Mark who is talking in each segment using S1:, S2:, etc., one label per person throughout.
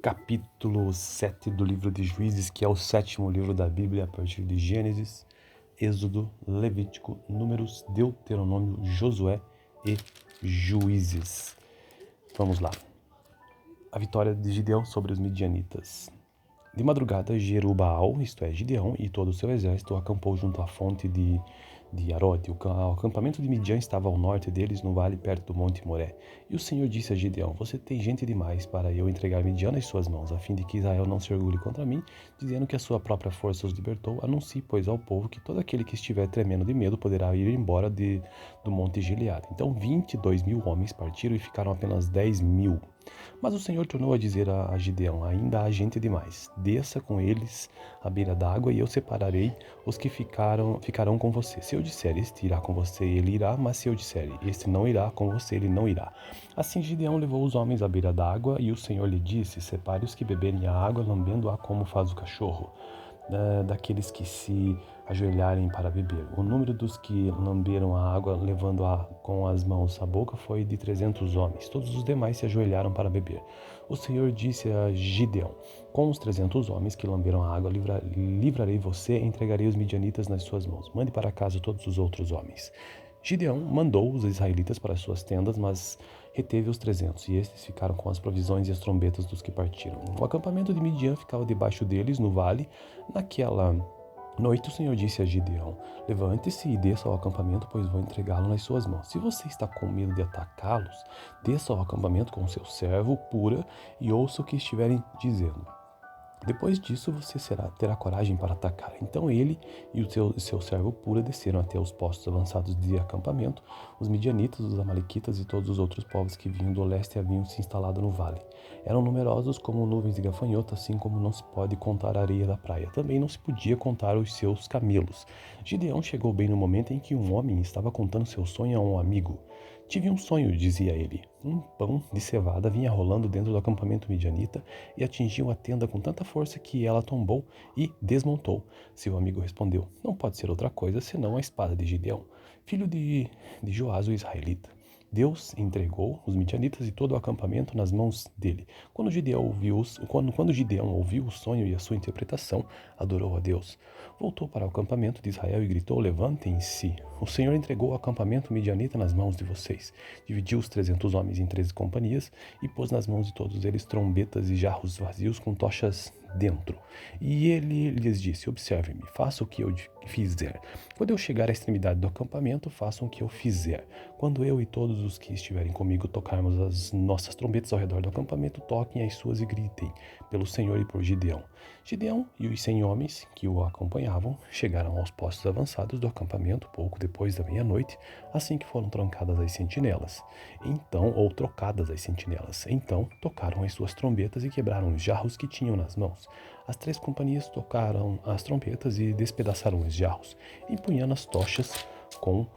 S1: capítulo 7 do livro de Juízes, que é o sétimo livro da Bíblia, a partir de Gênesis, Êxodo, Levítico, Números, Deuteronômio, Josué e Juízes. Vamos lá. A vitória de Gideão sobre os midianitas. De madrugada, Jerubaal, isto é, Gideão, e todo o seu exército acampou junto à fonte de Arode. O acampamento de Midian estava ao norte deles, no vale perto do monte Moré. E o Senhor disse a Gideão: Você tem gente demais para eu entregar Midian nas suas mãos, a fim de que Israel não se orgulhe contra mim, dizendo que a sua própria força os libertou. Anuncie, pois, ao povo que todo aquele que estiver tremendo de medo poderá ir embora do monte Gileade. Então 22.000 homens partiram e ficaram apenas 10.000. Mas o Senhor tornou a dizer a Gideão: Ainda há gente demais. Desça com eles à beira d'água e eu separarei os que ficarão com você. Se eu disser, este irá com você, ele irá, mas se eu disser, este não irá com você, ele não irá. Assim Gideão levou os homens à beira d'água e o Senhor lhe disse: Separe os que beberem a água, lambendo-a como faz o cachorro, daqueles que se ajoelharem para beber. O número dos que lamberam a água, levando-a com as mãos à boca, foi de 300 homens. Todos os demais se ajoelharam para beber. O Senhor disse a Gideão: Com os 300 homens que lamberam a água, livrarei você e entregarei os midianitas nas suas mãos. Mande para casa todos os outros homens. Gideão mandou os israelitas para suas tendas, mas reteve os 300, e estes ficaram com as provisões e as trombetas dos que partiram. O acampamento de Midian ficava debaixo deles, no vale. Naquela noite o Senhor disse a Gideão: Levante-se e desça ao acampamento, pois vou entregá-lo nas suas mãos. Se você está com medo de atacá-los, desça ao acampamento com seu servo, Pura, e ouça o que estiverem dizendo. Depois disso você terá coragem para atacar. Então ele e o seu servo Pura desceram até os postos avançados de acampamento. Os midianitas, os amalequitas e todos os outros povos que vinham do leste haviam se instalado no vale. Eram numerosos como nuvens de gafanhoto, assim como não se pode contar a areia da praia. Também não se podia contar os seus camelos. Gideão chegou bem no momento em que um homem estava contando seu sonho a um amigo. Tive um sonho, dizia ele. Um pão de cevada vinha rolando dentro do acampamento midianita e atingiu a tenda com tanta força que ela tombou e desmontou. Seu amigo respondeu: Não pode ser outra coisa senão a espada de Gideão, filho de Joás, o israelita. Deus entregou os midianitas e todo o acampamento nas mãos dele. Quando Gideão ouviu o sonho e a sua interpretação, adorou a Deus. Voltou para o acampamento de Israel e gritou: Levantem-se! O Senhor entregou o acampamento midianita nas mãos de vocês. Dividiu os 300 homens em 13 companhias e pôs nas mãos de todos eles trombetas e jarros vazios com tochas dentro. E ele lhes disse: Observe-me, faça o que eu fizer. Quando eu chegar à extremidade do acampamento, façam o que eu fizer. Quando eu e todos os que estiverem comigo tocarmos as nossas trombetas ao redor do acampamento, toquem as suas e gritem pelo Senhor e por Gideão. Gideão e os 100 homens que o acompanhavam chegaram aos postos avançados do acampamento pouco depois da meia-noite, assim que foram trocadas as sentinelas. Então tocaram as suas trombetas e quebraram os jarros que tinham nas mãos. As 3 companhias tocaram as trombetas e despedaçaram os jarros, empunhando as tochas com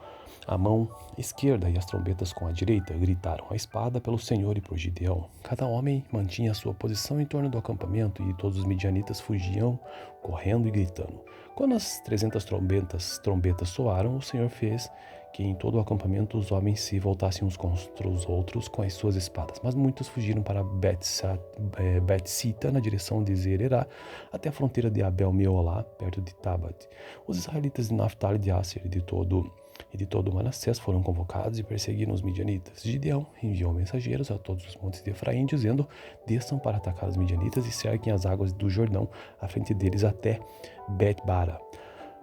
S1: a mão esquerda e as trombetas com a direita. Gritaram a espada pelo Senhor e por Gideão. Cada homem mantinha a sua posição em torno do acampamento e todos os midianitas fugiam, correndo e gritando. Quando as 300 trombetas soaram, o Senhor fez que em todo o acampamento os homens se voltassem uns contra os outros com as suas espadas. Mas muitos fugiram para Bet-sita, na direção de Zererá, até a fronteira de Abel-meolá, perto de Tabat. Os israelitas de Naftali, de Asser e de todo Manassés foram convocados e perseguiram os midianitas. Gideão enviou mensageiros a todos os montes de Efraim, dizendo: Desçam para atacar os midianitas e cerquem as águas do Jordão à frente deles até Bet-bara.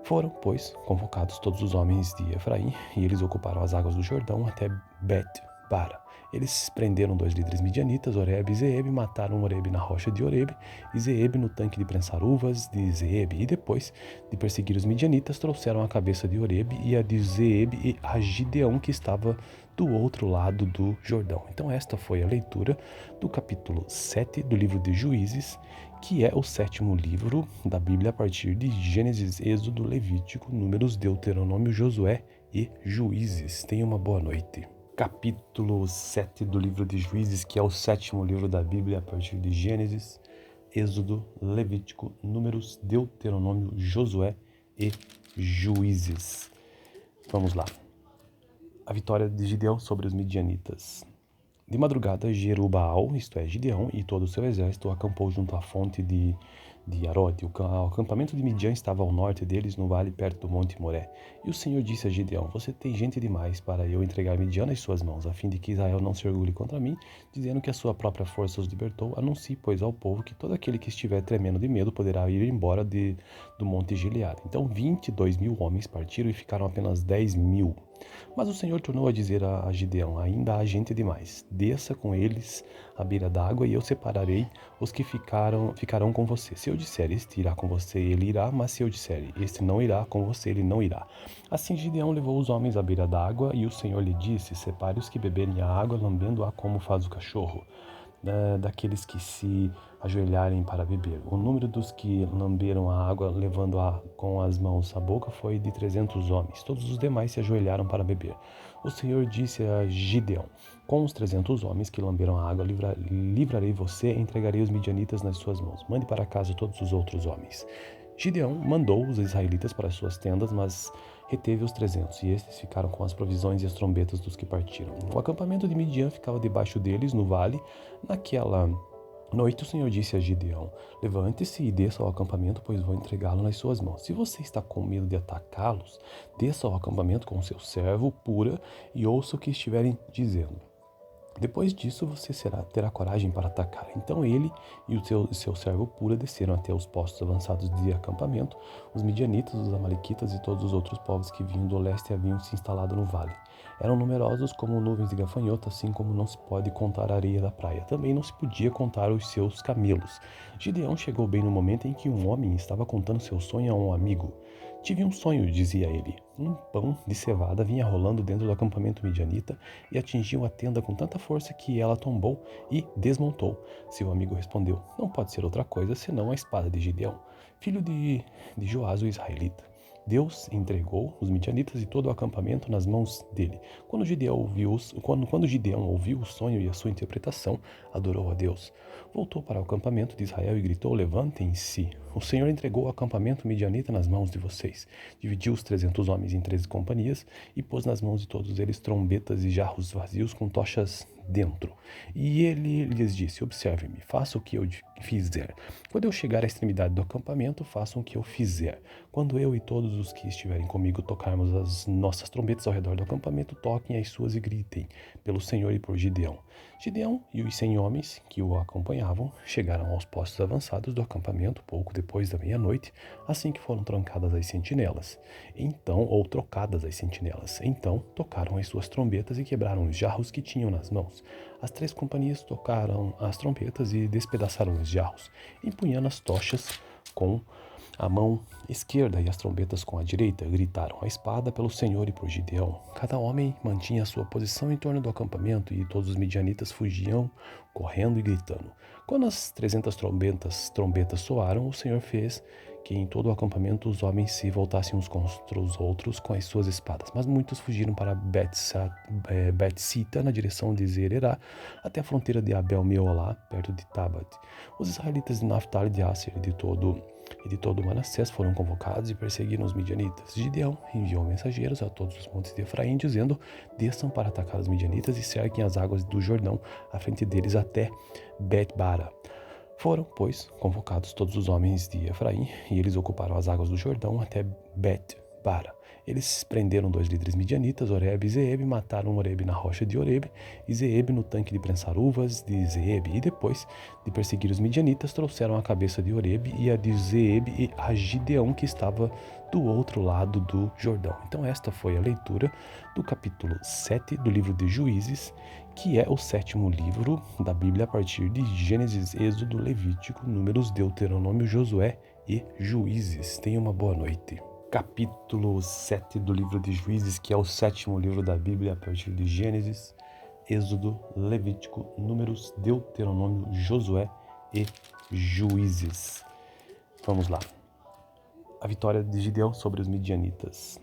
S1: Foram, pois, convocados todos os homens de Efraim, e eles ocuparam as águas do Jordão até Bet-bara. Eles prenderam 2 líderes midianitas, Oreb e Zeeb, mataram Oreb na rocha de Oreb e Zeeb no tanque de prensar uvas de Zeeb. E depois de perseguir os midianitas, trouxeram a cabeça de Oreb e a de Zeeb e a Gideão, que estava do outro lado do Jordão. Então esta foi a leitura do capítulo 7 do livro de Juízes, que é o 7º livro da Bíblia a partir de Gênesis, Êxodo, Levítico, Números, Deuteronômio, Josué e Juízes. Tenha uma boa noite. Capítulo 7 do livro de Juízes, que é o 7º livro da Bíblia a partir de Gênesis, Êxodo, Levítico, Números, Deuteronômio, Josué e Juízes. Vamos lá. A vitória de Gideão sobre os midianitas. De madrugada, Jerubaal, isto é, Gideão, e todo o seu exército acampou junto à fonte de Arode. O acampamento de Midian estava ao norte deles, no vale perto do monte Moré. E o Senhor disse a Gideão: Você tem gente demais para eu entregar Midian nas suas mãos, a fim de que Israel não se orgulhe contra mim, dizendo que a sua própria força os libertou. Anuncie, pois, ao povo que todo aquele que estiver tremendo de medo poderá ir embora do monte Gileade. Então 22.000 homens partiram e ficaram apenas 10.000. Mas o Senhor tornou a dizer a Gideão: Ainda há gente demais. Desça com eles à beira d'água, e eu separarei os que ficarão com você. Se eu disser, este irá com você, ele irá, mas se eu disser, este não irá com você, ele não irá. Assim Gideão levou os homens à beira d'água, e o Senhor lhe disse: Separe os que beberem a água, lambendo-a como faz o cachorro, daqueles que se ajoelharem para beber. O número dos que lamberam a água, levando-a com as mãos à boca, foi de 300 homens. Todos os demais se ajoelharam para beber. O Senhor disse a Gideão: Com os 300 homens que lamberam a água, livrarei você e entregarei os midianitas nas suas mãos. Mande para casa todos os outros homens. Gideão mandou os israelitas para suas tendas, mas reteve os 300, e estes ficaram com as provisões e as trombetas dos que partiram. O acampamento de Midian ficava debaixo deles, no vale. Naquela noite o Senhor disse a Gideão: Levante-se e desça ao acampamento, pois vou entregá-lo nas suas mãos. Se você está com medo de atacá-los, desça ao acampamento com seu servo, Pura, e ouça o que estiverem dizendo. Depois disso, você terá coragem para atacar. Então ele e o seu servo Pura desceram até os postos avançados de acampamento. Os midianitas, os amalequitas e todos os outros povos que vinham do leste haviam se instalado no vale. Eram numerosos como nuvens de gafanhoto, assim como não se pode contar a areia da praia. Também não se podia contar os seus camelos. Gideão chegou bem no momento em que um homem estava contando seu sonho a um amigo. Tive um sonho, dizia ele. Um pão de cevada vinha rolando dentro do acampamento midianita e atingiu a tenda com tanta força que ela tombou e desmontou. Seu amigo respondeu: Não pode ser outra coisa senão a espada de Gideão, filho de Joás, o israelita. Deus entregou os midianitas e todo o acampamento nas mãos dele. Quando Gideão ouviu o sonho e a sua interpretação, adorou a Deus. Voltou para o acampamento de Israel e gritou: Levantem-se! O Senhor entregou o acampamento midianita nas mãos de vocês. Dividiu os 300 homens em 13 companhias e pôs nas mãos de todos eles trombetas e jarros vazios com tochas dentro. E ele lhes disse: Observe-me, faça o que eu fizer. Quando eu chegar à extremidade do acampamento, façam o que eu fizer. Quando eu e todos os que estiverem comigo tocarmos as nossas trombetas ao redor do acampamento, toquem as suas e gritem pelo Senhor e por Gideão. Gideão e os 100 homens que o acompanhavam chegaram aos postos avançados do acampamento pouco depois da meia-noite, assim que foram trocadas as sentinelas. Então tocaram as suas trombetas e quebraram os jarros que tinham nas mãos. As 3 companhias tocaram as trombetas e despedaçaram os jarros, empunhando as tochas com a mão esquerda e as trombetas com a direita. Gritaram a espada pelo Senhor e por Gideão. Cada homem mantinha a sua posição em torno do acampamento e todos os midianitas fugiam, correndo e gritando. Quando as 300 trombetas soaram, o Senhor fez que em todo o acampamento os homens se voltassem uns contra os outros com as suas espadas. Mas muitos fugiram para Bet-sita, na direção de Zererá, até a fronteira de Abel-Meolá, perto de Tabat. Os israelitas de Naftali, de Asser e de todo Manassés foram convocados e perseguiram os midianitas. Gideão enviou mensageiros a todos os montes de Efraim, dizendo: Desçam para atacar os midianitas e cerquem as águas do Jordão à frente deles até Bet-bara. Foram, pois, convocados todos os homens de Efraim, e eles ocuparam as águas do Jordão até Bet-bara. Eles prenderam 2 líderes midianitas, Oreb e Zeeb, mataram Oreb na rocha de Oreb e Zeeb no tanque de prensar uvas de Zeeb. E depois de perseguir os midianitas, trouxeram a cabeça de Oreb e a de Zeeb e a Gideão, que estava do outro lado do Jordão. Então esta foi a leitura do capítulo 7 do livro de Juízes, que é o 7º livro da Bíblia a partir de Gênesis, Êxodo, Levítico, Números, Deuteronômio, Josué e Juízes. Tenha uma boa noite. Capítulo 7 do livro de Juízes, que é o 7º livro da Bíblia a partir de Gênesis, Êxodo, Levítico, Números, Deuteronômio, Josué e Juízes. Vamos lá. A vitória de Gideão sobre os midianitas.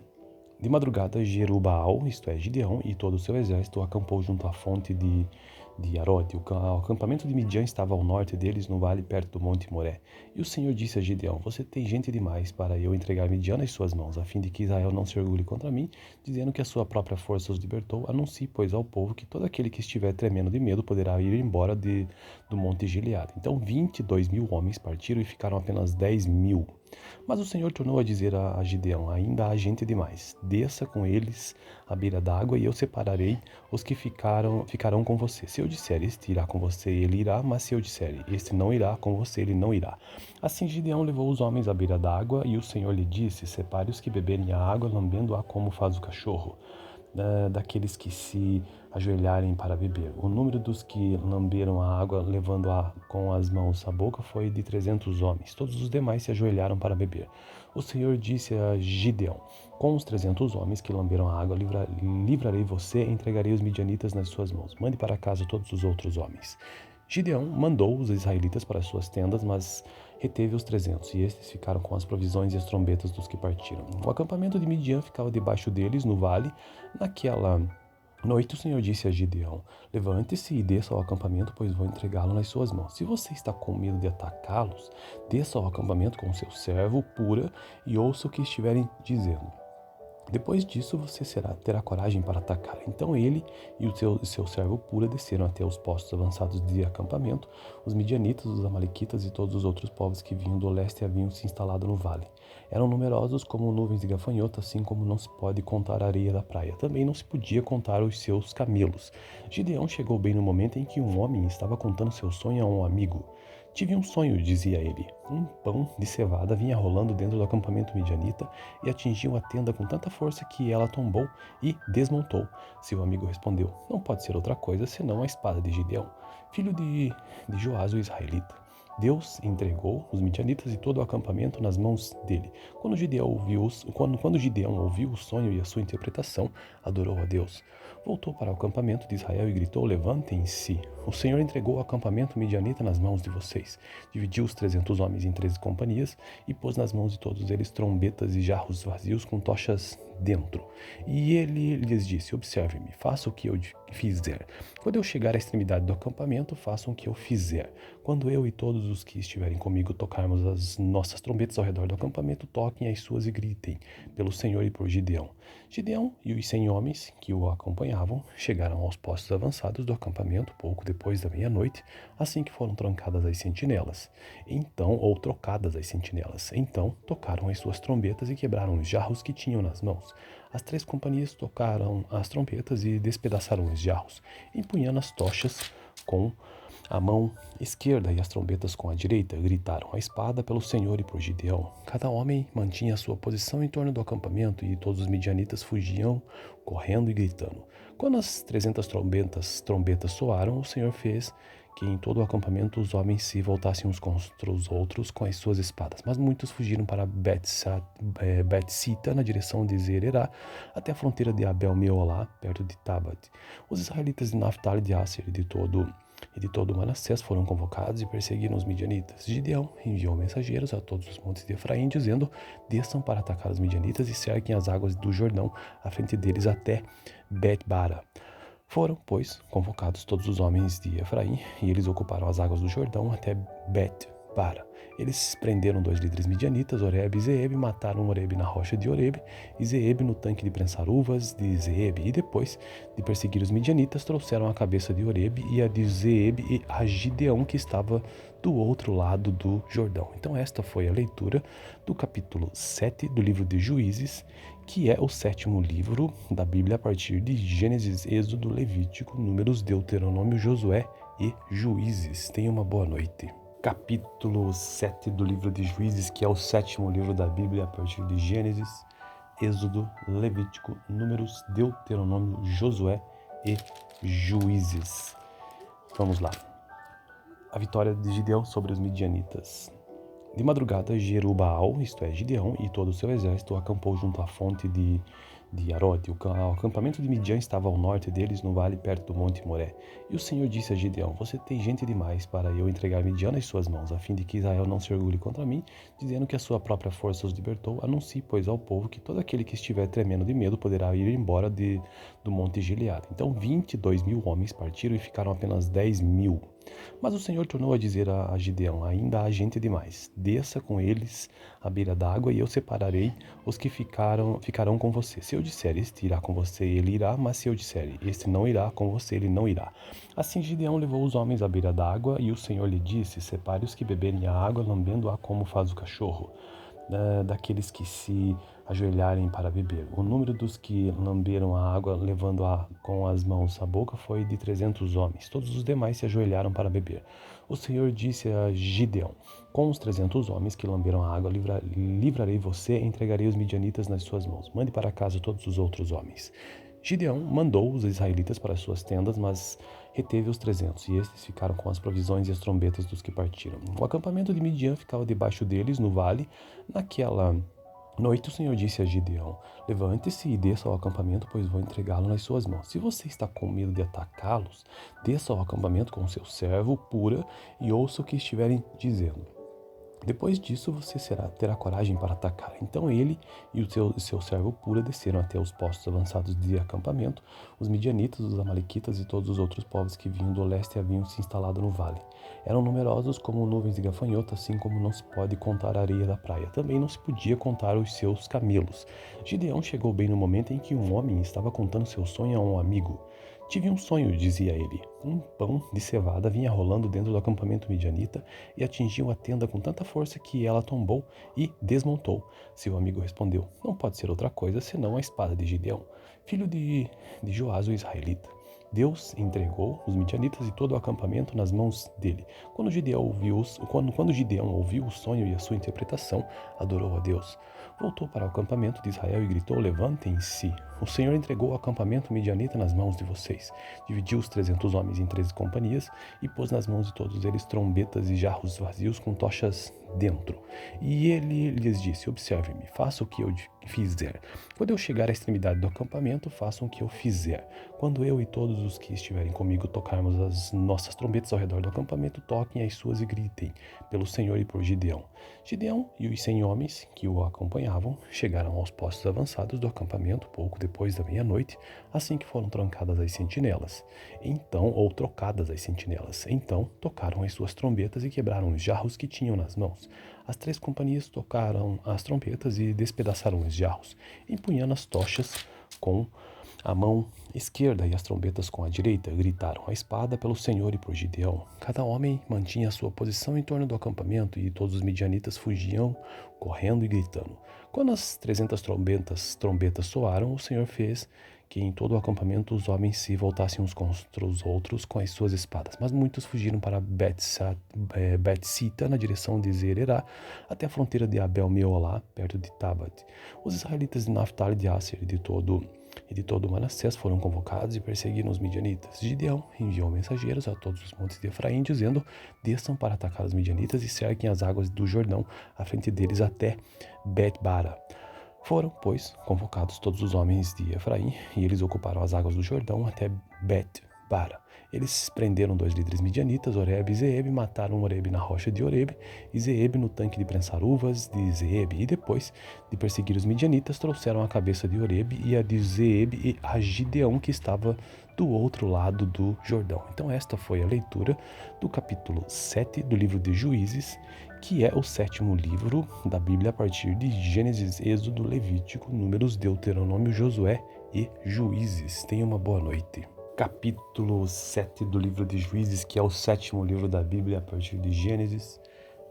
S1: De madrugada, Jerubaal, isto é, Gideão, e todo o seu exército acampou junto à fonte de de Arode. O acampamento de Midian estava ao norte deles, no vale perto do monte Moré. E o Senhor disse a Gideão: Você tem gente demais para eu entregar Midian nas suas mãos, a fim de que Israel não se orgulhe contra mim, dizendo que a sua própria força os libertou. Anuncie, pois, ao povo que todo aquele que estiver tremendo de medo poderá ir embora do monte Gileade. Então 22.000 homens partiram e ficaram apenas 10.000. Mas o Senhor tornou a dizer a Gideão: Ainda há gente demais. Desça com eles à beira d'água e eu separarei os que ficarão com você. Se eu disser, este irá com você, ele irá, mas se eu disser, este não irá com você, ele não irá. Assim Gideão levou os homens à beira d'água e o Senhor lhe disse: Separe os que beberem a água, lambendo-a como faz o cachorro, daqueles que se ajoelharem para beber. O número dos que lamberam a água, levando-a com as mãos à boca, foi de 300 homens. Todos os demais se ajoelharam para beber. O Senhor disse a Gideão: Com os 300 homens que lamberam a água, livrarei você e entregarei os midianitas nas suas mãos. Mande para casa todos os outros homens. Gideão mandou os israelitas para suas tendas, mas reteve os 300, e estes ficaram com as provisões e as trombetas dos que partiram. O acampamento de Midian ficava debaixo deles, no vale. Naquela noite o Senhor disse a Gideão: Levante-se e desça ao acampamento, pois vou entregá-lo nas suas mãos. Se você está com medo de atacá-los, desça ao acampamento com seu servo, Pura, e ouça o que estiverem dizendo. Depois disso você terá coragem para atacar. Então ele e o seu servo Pura desceram até os postos avançados de acampamento. Os midianitas, os amalequitas e todos os outros povos que vinham do leste haviam se instalado no vale. Eram numerosos como nuvens de gafanhoto, assim como não se pode contar a areia da praia. Também não se podia contar os seus camelos. Gideão chegou bem no momento em que um homem estava contando seu sonho a um amigo. Tive um sonho, dizia ele. Um pão de cevada vinha rolando dentro do acampamento midianita e atingiu a tenda com tanta força que ela tombou e desmontou. Seu amigo respondeu: Não pode ser outra coisa senão a espada de Gideão, filho de Joás, o israelita. Deus entregou os midianitas e todo o acampamento nas mãos dele. Quando Gideão ouviu o sonho e a sua interpretação, adorou a Deus. Voltou para o acampamento de Israel e gritou: Levantem-se! O Senhor entregou o acampamento midianita nas mãos de vocês. Dividiu os 300 homens em 13 companhias e pôs nas mãos de todos eles trombetas e jarros vazios com tochas dentro. E ele lhes disse: Observe-me, faça o que eu fizer. Quando eu chegar à extremidade do acampamento, façam o que eu fizer. Quando eu e todos os que estiverem comigo tocarmos as nossas trombetas ao redor do acampamento, toquem as suas e gritem pelo Senhor e por Gideão. Gideão e os 100 homens que o acompanhavam chegaram aos postos avançados do acampamento pouco depois da meia-noite, assim que foram trocadas as sentinelas. Então tocaram as suas trombetas e quebraram os jarros que tinham nas mãos. As 3 companhias tocaram as trombetas e despedaçaram os jarros, empunhando as tochas com a mão esquerda e as trombetas com a direita. Gritaram a espada pelo Senhor e por Gideão. Cada homem mantinha sua posição em torno do acampamento e todos os midianitas fugiam, correndo e gritando. Quando as 300 trombetas soaram, o Senhor fez que em todo o acampamento os homens se voltassem uns contra os outros com as suas espadas. Mas muitos fugiram para Bet-sita, na direção de Zererá, até a fronteira de Abel-Meolá, perto de Tabat. Os israelitas de Naftali, de Asser e de todo Manassés foram convocados e perseguiram os midianitas. Gideão enviou mensageiros a todos os montes de Efraim, dizendo: Desçam para atacar os midianitas e cerquem as águas do Jordão à frente deles até Bet-bara. Foram, pois, convocados todos os homens de Efraim, e eles ocuparam as águas do Jordão até Bet-bara. Eles prenderam 2 líderes midianitas, Oreb e Zeeb, mataram Oreb na rocha de Oreb e Zeeb no tanque de prensar uvas de Zeeb. E depois de perseguir os midianitas, trouxeram a cabeça de Oreb e a de Zeeb e a Gideão, que estava do outro lado do Jordão. Então esta foi a leitura do capítulo 7 do livro de Juízes, que é o 7º livro da Bíblia a partir de Gênesis, Êxodo, Levítico, Números, Deuteronômio, Josué e Juízes. Tenha uma boa noite. Capítulo 7 do livro de Juízes, que é o 7º livro da Bíblia a partir de Gênesis, Êxodo, Levítico, Números, Deuteronômio, Josué e Juízes. Vamos lá. A vitória de Gideão sobre os midianitas. De madrugada, Jerubaal, isto é, Gideão, e todo o seu exército acampou junto à fonte de de Arode. O acampamento de Midian estava ao norte deles, no vale perto do monte Moré. E o Senhor disse a Gideão: Você tem gente demais para eu entregar Midian nas suas mãos, a fim de que Israel não se orgulhe contra mim, dizendo que a sua própria força os libertou. Anuncie, pois, ao povo que todo aquele que estiver tremendo de medo poderá ir embora do monte Gileade. Então 22.000 homens partiram e ficaram apenas 10.000. Mas o Senhor tornou a dizer a Gideão: Ainda há gente demais. Desça com eles à beira d'água, e eu separarei os que ficarão com você. Se eu disser, este irá com você, ele irá, mas se eu disser, este não irá com você, ele não irá. Assim Gideão levou os homens à beira d'água, e o Senhor lhe disse: Separe os que beberem a água, lambendo-a como faz o cachorro, daqueles que se ajoelharem para beber. O número dos que lamberam a água, levando-a com as mãos à boca, foi de 300 homens. Todos os demais se ajoelharam para beber. O Senhor disse a Gideão: Com os 300 homens que lamberam a água, livrarei você e entregarei os midianitas nas suas mãos. Mande para casa todos os outros homens. Gideão mandou os israelitas para suas tendas, mas reteve os 300, e estes ficaram com as provisões e as trombetas dos que partiram. O acampamento de Midian ficava debaixo deles, no vale. Naquela noite o Senhor disse a Gideão: Levante-se e desça ao acampamento, pois vou entregá-lo nas suas mãos. Se você está com medo de atacá-los, desça ao acampamento com seu servo, Pura, e ouça o que estiverem dizendo. Depois disso você terá coragem para atacar. Então ele e o seu servo Pura desceram até os postos avançados de acampamento. Os midianitas, os amalequitas e todos os outros povos que vinham do leste haviam se instalado no vale. Eram numerosos como nuvens de gafanhoto, assim como não se pode contar a areia da praia. Também não se podia contar os seus camelos. Gideão chegou bem no momento em que um homem estava contando seu sonho a um amigo. Tive um sonho, dizia ele. Um pão de cevada vinha rolando dentro do acampamento midianita e atingiu a tenda com tanta força que ela tombou e desmontou. Seu amigo respondeu: Não pode ser outra coisa senão a espada de Gideão, filho de Joás, o israelita. Deus entregou os midianitas e todo o acampamento nas mãos dele. Quando Gideão ouviu o sonho e a sua interpretação, adorou a Deus. Voltou para o acampamento de Israel e gritou: Levantem-se! O Senhor entregou o acampamento midianita nas mãos de vocês. Dividiu os 300 homens em 13 companhias e pôs nas mãos de todos eles trombetas e jarros vazios com tochas dentro. E ele lhes disse: Observe-me, faça o que eu fizer. Quando eu chegar à extremidade do acampamento, façam o que eu fizer. Quando eu e todos os que estiverem comigo tocarmos as nossas trombetas ao redor do acampamento, toquem as suas e gritem pelo Senhor e por Gideão. Gideão e os 100 homens que o acompanhavam chegaram aos postos avançados do acampamento pouco depois da meia-noite, assim que foram trocadas as sentinelas. Então tocaram as suas trombetas e quebraram os jarros que tinham nas mãos. As 3 companhias tocaram as trombetas e despedaçaram os jarros, empunhando as tochas com a mão esquerda e as trombetas com a direita. Gritaram a espada pelo Senhor e por Gideão. Cada homem mantinha a sua posição em torno do acampamento, e todos os midianitas fugiam, correndo e gritando. Quando as 300 trombetas soaram, o Senhor fez que em todo o acampamento os homens se voltassem uns contra os outros com as suas espadas. Mas muitos fugiram para Bet-sita, na direção de Zererá, até a fronteira de Abel-Meolá, perto de Tabat. Os israelitas de Naphtali, de Asser e de todo Manassés foram convocados e perseguiram os midianitas. Gideão enviou mensageiros a todos os montes de Efraim, dizendo: Desçam para atacar os midianitas e cerquem as águas do Jordão à frente deles até Bet-bara. Foram, pois, convocados todos os homens de Efraim, e eles ocuparam as águas do Jordão até Bet-bara. Eles prenderam 2 líderes midianitas, Oreb e Zeeb, mataram Oreb na rocha de Oreb e Zeeb no tanque de prensar uvas de Zeeb. E depois de perseguir os midianitas, trouxeram a cabeça de Oreb e a de Zeeb e a Gideão, que estava do outro lado do Jordão. Então esta foi a leitura do capítulo 7 do livro de Juízes, que é o 7º livro da Bíblia a partir de Gênesis, Êxodo, Levítico, Números, Deuteronômio, Josué e Juízes. Tenha uma boa noite. Capítulo 7 do livro de Juízes, que é o 7º livro da Bíblia a partir de Gênesis,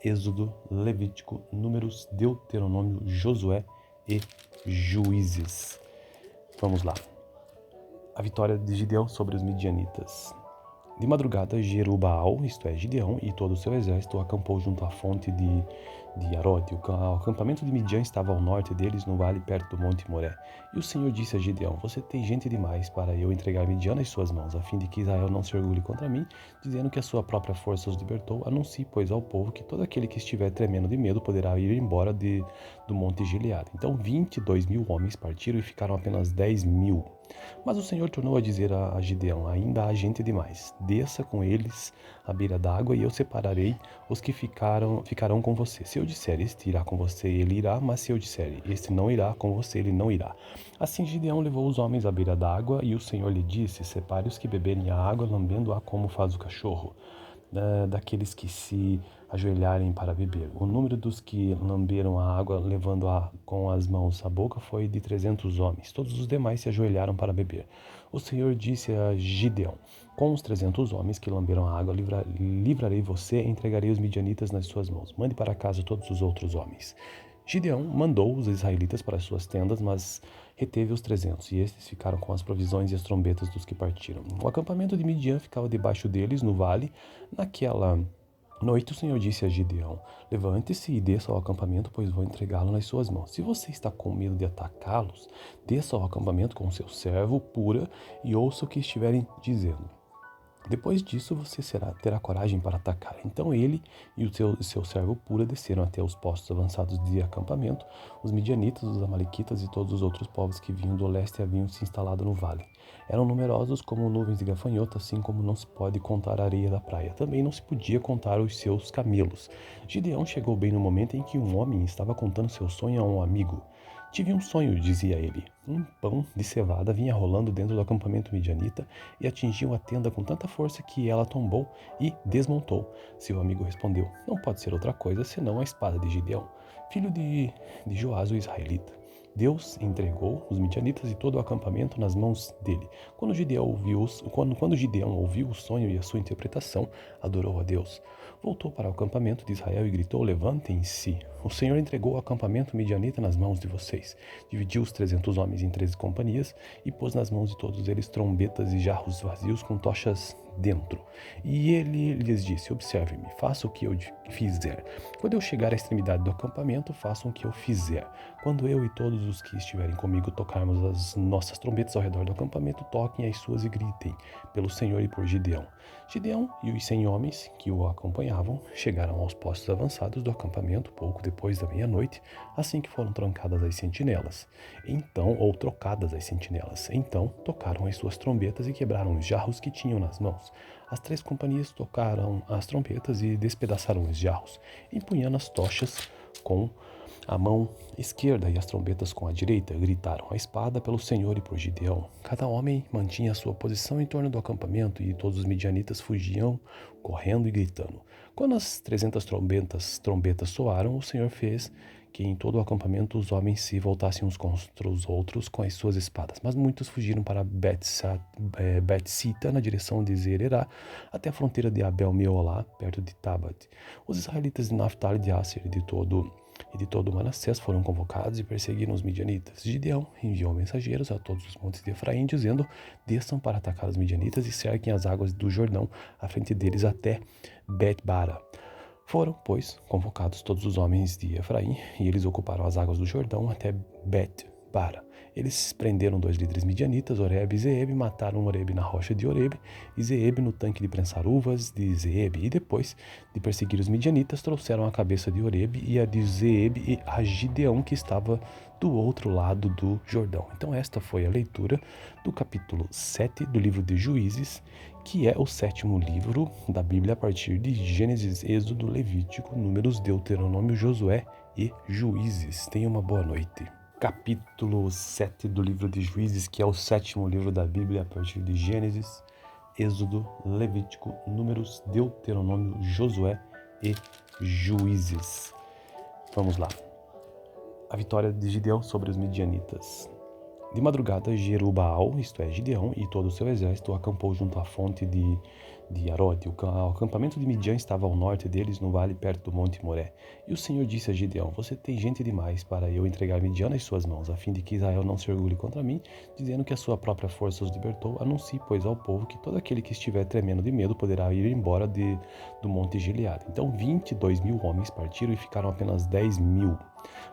S1: Êxodo, Levítico, Números, Deuteronômio, Josué e Juízes. Vamos lá. A vitória de Gideão sobre os midianitas. De madrugada, Jerubaal, isto é, Gideão, e todo o seu exército acampou junto à fonte de Arode. O acampamento de Midian estava ao norte deles, no vale perto do monte Moré. E o Senhor disse a Gideão: Você tem gente demais para eu entregar Midian nas suas mãos, a fim de que Israel não se orgulhe contra mim, dizendo que a sua própria força os libertou. Anuncie, pois, ao povo que todo aquele que estiver tremendo de medo poderá ir embora do monte Gileade. Então 22.000 homens partiram e ficaram apenas 10.000. Mas o Senhor tornou a dizer a Gideão: Ainda há gente demais. Desça com eles à beira d'água e eu separarei os que ficarão com você. Se eu disser, este irá com você, ele irá, mas se eu disser, este não irá com você, ele não irá. Assim Gideão levou os homens à beira d'água e o Senhor lhe disse: Separe os que beberem a água, lambendo-a como faz o cachorro, daqueles que se ajoelharem para beber. O número dos que lamberam a água, levando-a com as mãos à boca, foi de 300 homens. Todos os demais se ajoelharam para beber. O Senhor disse a Gideão: Com os 300 homens que lamberam a água, livrarei você e entregarei os midianitas nas suas mãos. Mande para casa todos os outros homens. Gideão mandou os israelitas para suas tendas, mas reteve os 300, e estes ficaram com as provisões e as trombetas dos que partiram. O acampamento de Midian ficava debaixo deles, no vale. Naquela noite o Senhor disse a Gideão: Levante-se e desça ao acampamento, pois vou entregá-lo nas suas mãos. Se você está com medo de atacá-los, desça ao acampamento com seu servo, Pura, e ouça o que estiverem dizendo. Depois disso, você terá coragem para atacar. Então ele e o seu servo Pura desceram até os postos avançados de acampamento. Os midianitas, os amalequitas e todos os outros povos que vinham do leste haviam se instalado no vale. Eram numerosos como nuvens de gafanhoto, assim como não se pode contar a areia da praia. Também não se podia contar os seus camelos. Gideão chegou bem no momento em que um homem estava contando seu sonho a um amigo. Tive um sonho, dizia ele. Um pão de cevada vinha rolando dentro do acampamento midianita e atingiu a tenda com tanta força que ela tombou e desmontou. Seu amigo respondeu: Não pode ser outra coisa senão a espada de Gideão, filho de Joás, o israelita. Deus entregou os midianitas e todo o acampamento nas mãos dele. Quando Gideão ouviu o sonho e a sua interpretação, adorou a Deus. Voltou para o acampamento de Israel e gritou: Levantem-se! O Senhor entregou o acampamento midianita nas mãos de vocês. Dividiu os 300 homens em 13 companhias e pôs nas mãos de todos eles trombetas e jarros vazios com tochas dentro. E ele lhes disse: Observe-me, faça o que eu fizer. Quando eu chegar à extremidade do acampamento, façam o que eu fizer. Quando eu e todos os que estiverem comigo tocarmos as nossas trombetas ao redor do acampamento, toquem as suas e gritem pelo Senhor e por Gideão. Gideão e os 100 homens que o acompanhavam chegaram aos postos avançados do acampamento pouco depois da meia-noite, assim que foram trocadas as sentinelas. Então tocaram as suas trombetas e quebraram os jarros que tinham nas mãos. As 3 companhias tocaram as trombetas e despedaçaram os jarros, empunhando as tochas com a mão esquerda e as trombetas com a direita. Gritaram a espada pelo Senhor e por Gideão. Cada homem mantinha a sua posição em torno do acampamento e todos os midianitas fugiam, correndo e gritando. Quando as 300 trombetas soaram, o Senhor fez que em todo o acampamento os homens se voltassem uns contra os outros com as suas espadas. Mas muitos fugiram para Bet-sita, na direção de Zererá, até a fronteira de Abel-meolá, perto de Tabat. Os israelitas de Naftali, de Asser e de todo Manassés foram convocados e perseguiram os midianitas. Gideão enviou mensageiros a todos os montes de Efraim, dizendo: Desçam para atacar os midianitas e cerquem as águas do Jordão à frente deles até Bet-bara. Foram, pois, convocados todos os homens de Efraim, e eles ocuparam as águas do Jordão até Bet-bara. Eles prenderam 2 líderes midianitas, Oreb e Zeeb, mataram Oreb na rocha de Oreb e Zeeb no tanque de prensar uvas de Zeeb. E depois de perseguir os midianitas, trouxeram a cabeça de Oreb e a de Zeeb e a Gideão, que estava do outro lado do Jordão. Então esta foi a leitura do capítulo 7 do livro de Juízes, que é o 7º livro da Bíblia a partir de Gênesis, Êxodo, Levítico, Números, Deuteronômio, Josué e Juízes. Tenha uma boa noite. Capítulo 7 do livro de Juízes, que é o 7º livro da Bíblia a partir de Gênesis, Êxodo, Levítico, Números, Deuteronômio, Josué e Juízes. Vamos lá. A vitória de Gideão sobre os midianitas. De madrugada, Jerubaal, isto é, Gideão, e todo o seu exército acampou junto à fonte de de Arode. O acampamento de Midian estava ao norte deles, no vale perto do monte Moré. E o Senhor disse a Gideão: Você tem gente demais para eu entregar Midian nas suas mãos, a fim de que Israel não se orgulhe contra mim, dizendo que a sua própria força os libertou. Anuncie, pois, ao povo que todo aquele que estiver tremendo de medo poderá ir embora do monte Gileade. Então 22.000 homens partiram e ficaram apenas 10.000.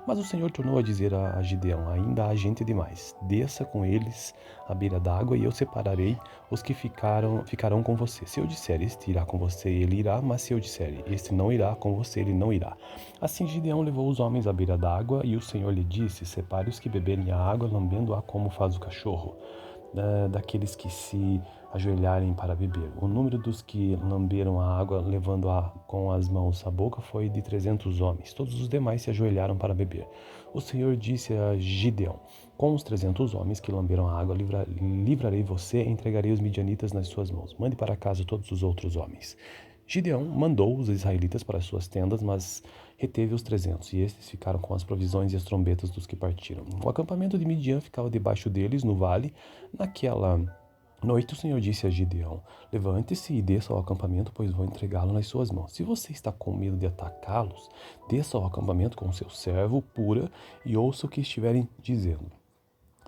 S1: Mas o Senhor tornou a dizer a Gideão: Ainda há gente demais. Desça com eles à beira d'água e eu separarei os que ficarão com você. Se eu disser, este irá com você, ele irá, mas se eu disser, este não irá com você, ele não irá. Assim Gideão levou os homens à beira d'água e o Senhor lhe disse: Separe os que beberem a água, lambendo-a como faz o cachorro, daqueles que se ajoelharem para beber. O número dos que lamberam a água, levando-a com as mãos à boca, foi de 300 homens. Todos os demais se ajoelharam para beber. O Senhor disse a Gideão: Com os 300 homens que lamberam a água, livrarei você e entregarei os midianitas nas suas mãos. Mande para casa todos os outros homens. Gideão mandou os israelitas para as suas tendas, mas reteve os 300, e estes ficaram com as provisões e as trombetas dos que partiram. O acampamento de Midian ficava debaixo deles, no vale. Naquela noite o Senhor disse a Gideão: Levante-se e desça ao acampamento, pois vou entregá-lo nas suas mãos. Se você está com medo de atacá-los, desça ao acampamento com seu servo, Pura, e ouça o que estiverem dizendo.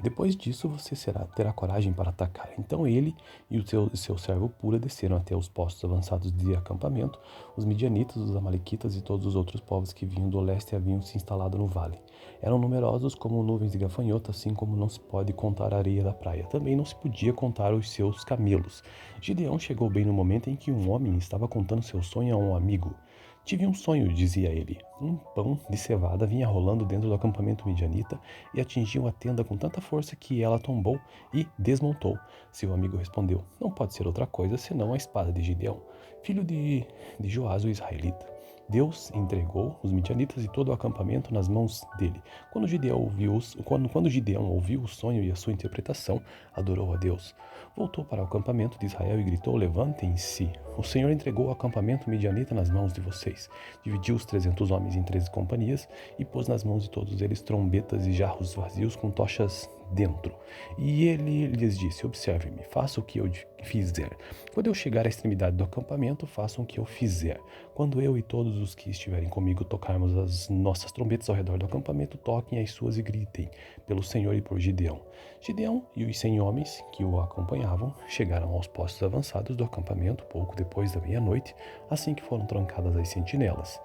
S1: Depois disso você terá coragem para atacar. Então ele e o seu servo Pura desceram até os postos avançados de acampamento. Os midianitas, os amalequitas e todos os outros povos que vinham do leste haviam se instalado no vale. Eram numerosos como nuvens de gafanhoto, assim como não se pode contar a areia da praia. Também não se podia contar os seus camelos. Gideão chegou bem no momento em que um homem estava contando seu sonho a um amigo. Tive um sonho, dizia ele. Um pão de cevada vinha rolando dentro do acampamento midianita e atingiu a tenda com tanta força que ela tombou e desmontou. Seu amigo respondeu: Não pode ser outra coisa senão a espada de Gideão, filho de Joás, o israelita. Deus entregou os midianitas e todo o acampamento nas mãos dele. Quando Gideão ouviu o sonho e a sua interpretação, adorou a Deus. Voltou para o acampamento de Israel e gritou: Levantem-se! O Senhor entregou o acampamento midianita nas mãos de vocês. Dividiu os 300 homens em 13 companhias e pôs nas mãos de todos eles trombetas e jarros vazios com tochas dentro. E ele lhes disse: Observe-me, faça o que eu fizer. Quando eu chegar à extremidade do acampamento, façam o que eu fizer. Quando eu e todos os que estiverem comigo tocarmos as nossas trombetas ao redor do acampamento, toquem as suas e gritem pelo Senhor e por Gideão. Gideão e os 100 homens que o acompanhavam chegaram aos postos avançados do acampamento pouco depois da meia-noite, assim que foram trocadas as sentinelas.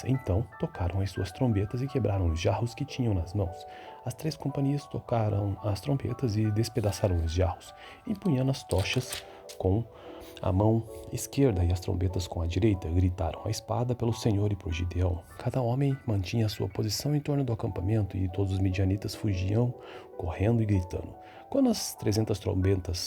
S1: Então tocaram as suas trombetas e quebraram os jarros que tinham nas mãos. As 3 companhias tocaram as trombetas e despedaçaram os jarros, empunhando as tochas com a mão esquerda e as trombetas com a direita. Gritaram a espada pelo Senhor e por Gideão. Cada homem mantinha a sua posição em torno do acampamento e todos os midianitas fugiam, correndo e gritando. Quando as 300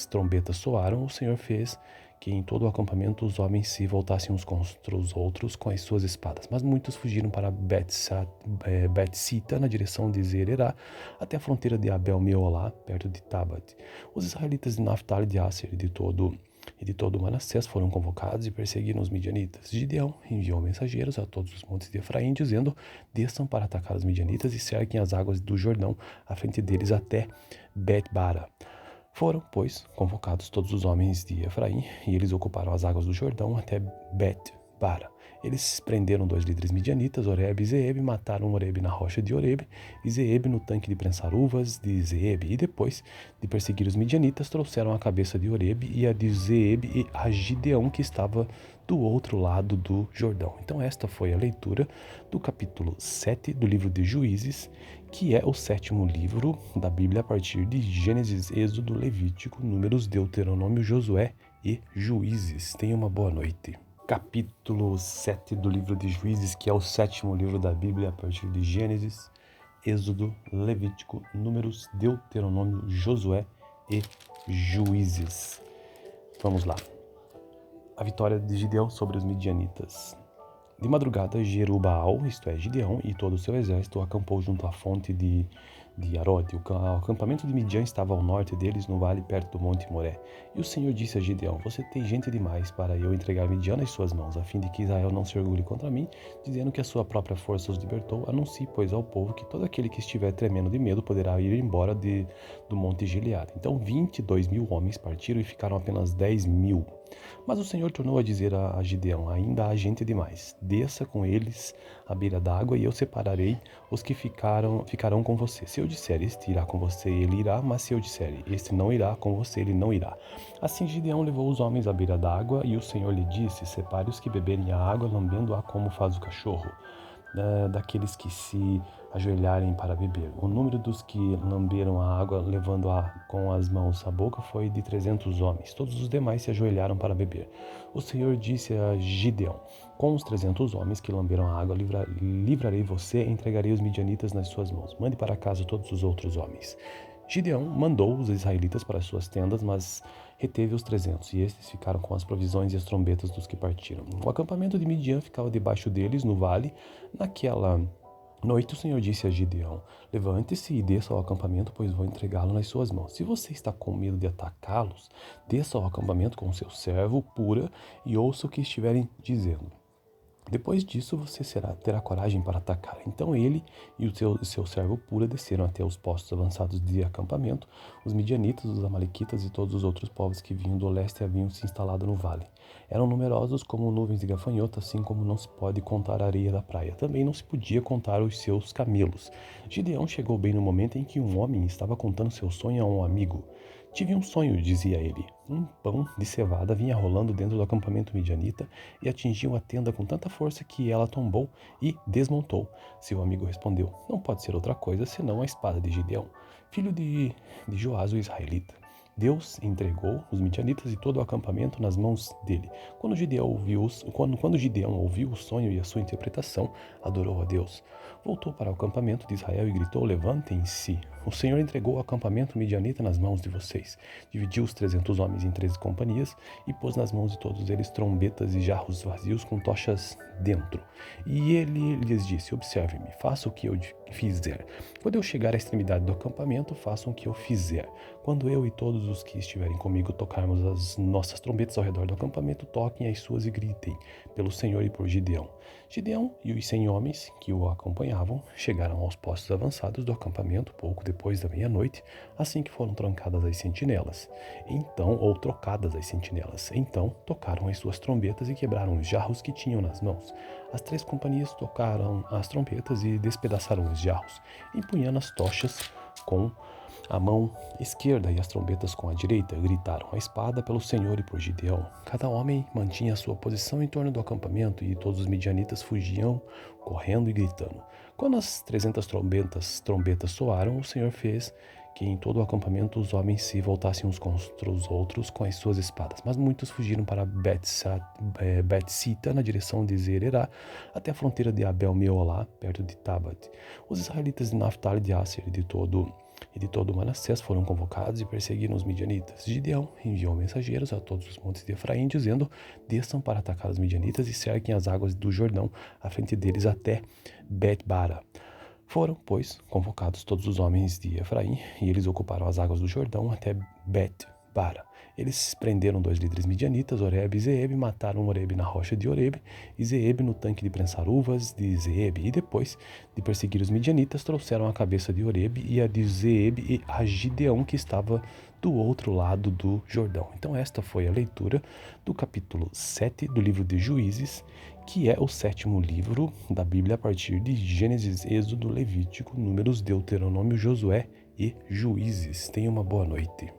S1: trombetas soaram, o Senhor fez que em todo o acampamento os homens se voltassem uns contra os outros com as suas espadas. Mas muitos fugiram para Bet-sita, na direção de Zererá, até a fronteira de Abel-Meolá, perto de Tabat. Os israelitas de Naftali, de Asser e de todo Manassés foram convocados e perseguiram os midianitas. Gideão enviou mensageiros a todos os montes de Efraim, dizendo: Desçam para atacar os midianitas e cerquem as águas do Jordão à frente deles até Bet-bara. Foram, pois, convocados todos os homens de Efraim, e eles ocuparam as águas do Jordão até Bet-bara. Eles prenderam 2 líderes midianitas, Oreb e Zeeb, mataram Oreb na rocha de Oreb e Zeeb no tanque de prensar uvas de Zeeb. E depois de perseguir os midianitas, trouxeram a cabeça de Oreb e a de Zeeb e a Gideão, que estava do outro lado do Jordão. Então esta foi a leitura do capítulo 7 do livro de Juízes, que é o 7º livro da Bíblia a partir de Gênesis, Êxodo, Levítico, Números, Deuteronômio, Josué e Juízes. Tenha uma boa noite. Capítulo 7 do livro de Juízes, que é o 7º livro da Bíblia a partir de Gênesis, Êxodo, Levítico, Números, Deuteronômio, Josué e Juízes. Vamos lá. A vitória de Gideão sobre os midianitas. De madrugada, Jerubaal, isto é, Gideão, e todo o seu exército acampou junto à fonte de de Arode. O acampamento de Midian estava ao norte deles, no vale perto do monte Moré. E o Senhor disse a Gideão: Você tem gente demais para eu entregar Midian nas suas mãos, a fim de que Israel não se orgulhe contra mim, dizendo que a sua própria força os libertou. Anuncie, pois, ao povo que todo aquele que estiver tremendo de medo poderá ir embora do monte Gileade. Então 22.000 homens partiram e ficaram apenas 10.000. Mas o Senhor tornou a dizer a Gideão: Ainda há gente demais. Desça com eles à beira d'água e eu separarei os que ficarão com você. Se eu disser, este irá com você, ele irá, mas se eu disser, este não irá com você, ele não irá. Assim Gideão levou os homens à beira d'água e o Senhor lhe disse: Separe os que beberem a água, lambendo-a como faz o cachorro, daqueles que se ajoelharem para beber. O número dos que lamberam a água, levando-a com as mãos à boca, foi de 300 homens. Todos os demais se ajoelharam para beber. O Senhor disse a Gideão: Com os 300 homens que lamberam a água, livrarei você e entregarei os midianitas nas suas mãos. Mande para casa todos os outros homens. Gideão mandou os israelitas para suas tendas, mas reteve os 300, e estes ficaram com as provisões e as trombetas dos que partiram. O acampamento de Midian ficava debaixo deles, no vale. Naquela noite o Senhor disse a Gideão: Levante-se e desça ao acampamento, pois vou entregá-lo nas suas mãos. Se você está com medo de atacá-los, desça ao acampamento com seu servo, Pura, e ouça o que estiverem dizendo. Depois disso você terá coragem para atacar. Então ele e o seu servo Pura desceram até os postos avançados de acampamento. Os midianitas, os amalequitas e todos os outros povos que vinham do leste haviam se instalado no vale. Eram numerosos como nuvens de gafanhoto, assim como não se pode contar a areia da praia. Também não se podia contar os seus camelos. Gideão chegou bem no momento em que um homem estava contando seu sonho a um amigo. Tive um sonho, dizia ele. Um pão de cevada vinha rolando dentro do acampamento midianita e atingiu a tenda com tanta força que ela tombou e desmontou. Seu amigo respondeu: Não pode ser outra coisa senão a espada de Gideão, filho de Joás, o israelita. Deus entregou os midianitas e todo o acampamento nas mãos dele. Quando Gideão ouviu o sonho e a sua interpretação, adorou a Deus. Voltou para o acampamento de Israel e gritou: Levantem-se! O Senhor entregou o acampamento midianita nas mãos de vocês. Dividiu os 300 homens em 13 companhias e pôs nas mãos de todos eles trombetas e jarros vazios com tochas dentro. E ele lhes disse: Observe-me, faça o que eu fizer. Quando eu chegar à extremidade do acampamento, façam o que eu fizer. Quando eu e todos os que estiverem comigo tocarmos as nossas trombetas ao redor do acampamento, toquem as suas e gritem pelo Senhor e por Gideão. Gideão e os 100 homens que o acompanhavam chegaram aos postos avançados do acampamento pouco depois da meia-noite, assim que foram trocadas as sentinelas. Então tocaram as suas trombetas e quebraram os jarros que tinham nas mãos. As 3 companhias tocaram as trombetas e despedaçaram os jarros, empunhando as tochas com a mão esquerda e as trombetas com a direita. Gritaram a espada pelo Senhor e por Gideão. Cada homem mantinha a sua posição em torno do acampamento e todos os midianitas fugiam, correndo e gritando. Quando as 300 trombetas soaram, o Senhor fez que em todo o acampamento os homens se voltassem uns contra os outros com as suas espadas. Mas muitos fugiram para Bet-sita, na direção de Zererá, até a fronteira de Abel-Meolá, perto de Tabat. Os israelitas de Naftali, de Asser e de todo Manassés foram convocados e perseguiram os midianitas. Gideão enviou mensageiros a todos os montes de Efraim, dizendo: Desçam para atacar os midianitas e cerquem as águas do Jordão à frente deles até Bet-bara. Foram, pois, convocados todos os homens de Efraim, e eles ocuparam as águas do Jordão até Bet-bara. Eles prenderam 2 líderes midianitas, Oreb e Zeeb, mataram Oreb na rocha de Oreb e Zeeb no tanque de prensar uvas de Zeeb. E depois de perseguir os midianitas, trouxeram a cabeça de Oreb e a de Zeeb e a Gideão, que estava do outro lado do Jordão. Então esta foi a leitura do capítulo 7 do livro de Juízes, que é o 7º livro da Bíblia a partir de Gênesis, Êxodo, Levítico, Números, Deuteronômio, Josué e Juízes. Tenha uma boa noite.